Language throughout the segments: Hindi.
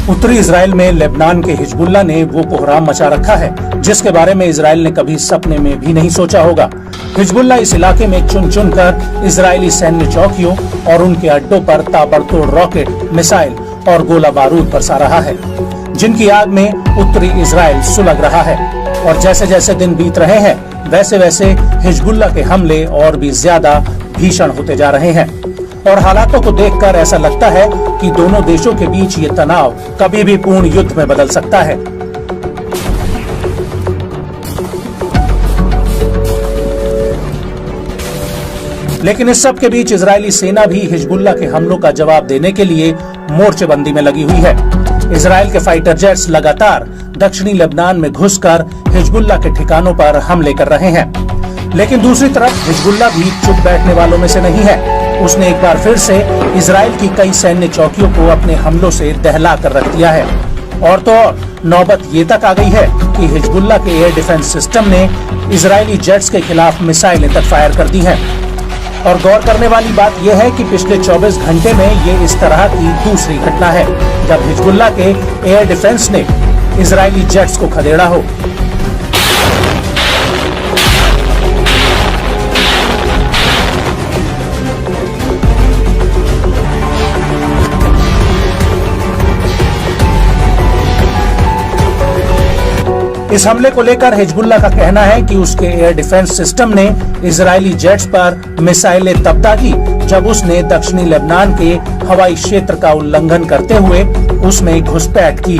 उत्तरी इजराइल में लेबनान के हिजबुल्लाह ने वो कोहराम मचा रखा है जिसके बारे में इजराइल ने कभी सपने में भी नहीं सोचा होगा। हिजबुल्लाह इस इलाके में चुन चुन कर इजरायली सैन्य चौकियों और उनके अड्डों पर ताबड़तोड़ रॉकेट, मिसाइल और गोला बारूद बरसा रहा है, जिनकी आग में उत्तरी इजराइल सुलग रहा है। और जैसे जैसे दिन बीत रहे हैं वैसे वैसे हिजबुल्लाह के हमले और भी ज्यादा भीषण होते जा रहे हैं और हालातों को देखकर ऐसा लगता है कि दोनों देशों के बीच ये तनाव कभी भी पूर्ण युद्ध में बदल सकता है। लेकिन इस सब के बीच इजरायली सेना भी हिजबुल्लाह के हमलों का जवाब देने के लिए मोर्चेबंदी में लगी हुई है। इजराइल के फाइटर जेट्स लगातार दक्षिणी लेबनान में घुसकर हिजबुल्लाह के ठिकानों पर हमले कर रहे हैं। लेकिन दूसरी तरफ हिजबुल्लाह भी चुप बैठने वालों में से नहीं है। उसने एक बार फिर से इजराइल की कई सैन्य चौकियों को अपने हमलों से दहला कर रख दिया है। और तो और नौबत ये तक आ गई है कि हिजबुल्लाह के एयर डिफेंस सिस्टम ने इजरायली जेट्स के खिलाफ मिसाइलें तक फायर कर दी हैं। और गौर करने वाली बात यह है कि पिछले 24 घंटे में ये इस तरह की दूसरी घटना है जब हिजबुल्लाह के एयर डिफेंस ने इजरायली जेट्स को खदेड़ा हो। इस हमले को लेकर हिजबुल्लाह का कहना है कि उसके एयर डिफेंस सिस्टम ने इजरायली जेट्स पर मिसाइलें तब दागी जब उसने दक्षिणी लेबनान के हवाई क्षेत्र का उल्लंघन करते हुए उसमें घुसपैठ की।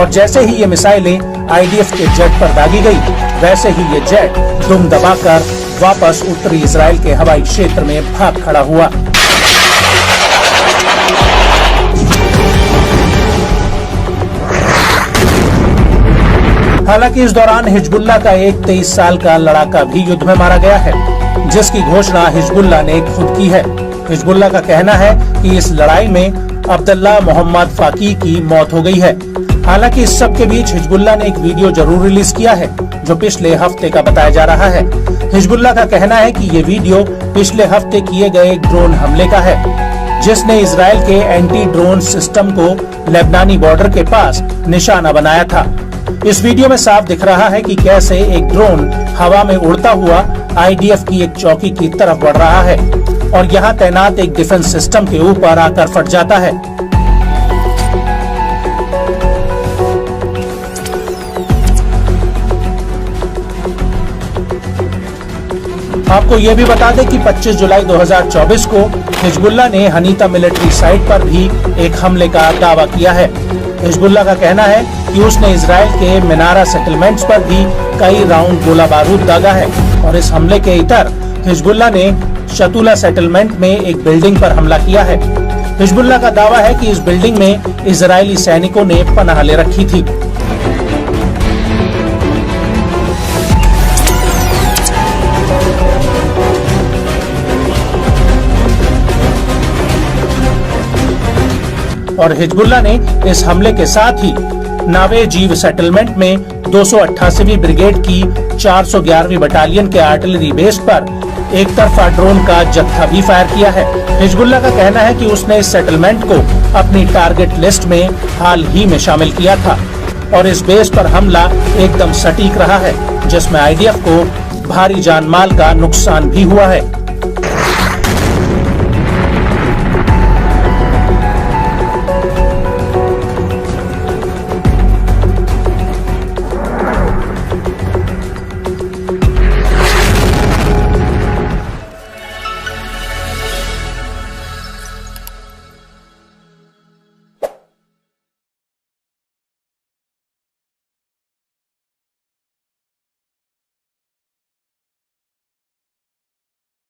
और जैसे ही ये मिसाइलें आईडीएफ के जेट पर दागी गई वैसे ही ये जेट दुम दबाकर वापस उत्तरी इजराइल के हवाई क्षेत्र में भाग खड़ा हुआ। हालांकि इस दौरान हिजबुल्लाह का एक 23 साल का लड़ाका भी युद्ध में मारा गया है जिसकी घोषणा हिजबुल्लाह ने खुद की है। हिजबुल्लाह का कहना है कि इस लड़ाई में अब्दुल्लाह मोहम्मद फाकी की मौत हो गई है। हालांकि इस सब के बीच हिजबुल्लाह ने एक वीडियो जरूर रिलीज किया है जो पिछले हफ्ते का बताया जा रहा है। हिजबुल्लाह का कहना है कि ये वीडियो पिछले हफ्ते किए गए ड्रोन हमले का है जिसने इजराइल के एंटी ड्रोन सिस्टम को लेबनानी बॉर्डर के पास निशाना बनाया था। इस वीडियो में साफ दिख रहा है कि कैसे एक ड्रोन हवा में उड़ता हुआ आईडीएफ की एक चौकी की तरफ बढ़ रहा है और यहाँ तैनात एक डिफेंस सिस्टम के ऊपर आकर फट जाता है। आपको ये भी बता दें कि 25 जुलाई 2024 को हिजबुल्लाह ने हनीता मिलिट्री साइट पर भी एक हमले का दावा किया है। हिजबुल्लाह का कहना है कि उसने इजराइल के मिनारा सेटलमेंट्स पर भी कई राउंड गोला बारूद दागा है और इस हमले के इतर हिजबुल्लाह ने शतुला सेटलमेंट में एक बिल्डिंग पर हमला किया है। हिजबुल्लाह का दावा है कि इस बिल्डिंग में इजरायली सैनिकों ने पनाह ले रखी थी। और हिजबुल्लाह ने इस हमले के साथ ही नावे जीव सेटलमेंट में 288वीं ब्रिगेड की 411वीं बटालियन के आर्टिलरी बेस पर एक तरफा ड्रोन का जत्था भी फायर किया है। हिजबुल्लाह का कहना है कि उसने इस सेटलमेंट को अपनी टारगेट लिस्ट में हाल ही में शामिल किया था और इस बेस पर हमला एकदम सटीक रहा है जिसमें आईडीएफ को भारी जानमाल का नुकसान भी हुआ है।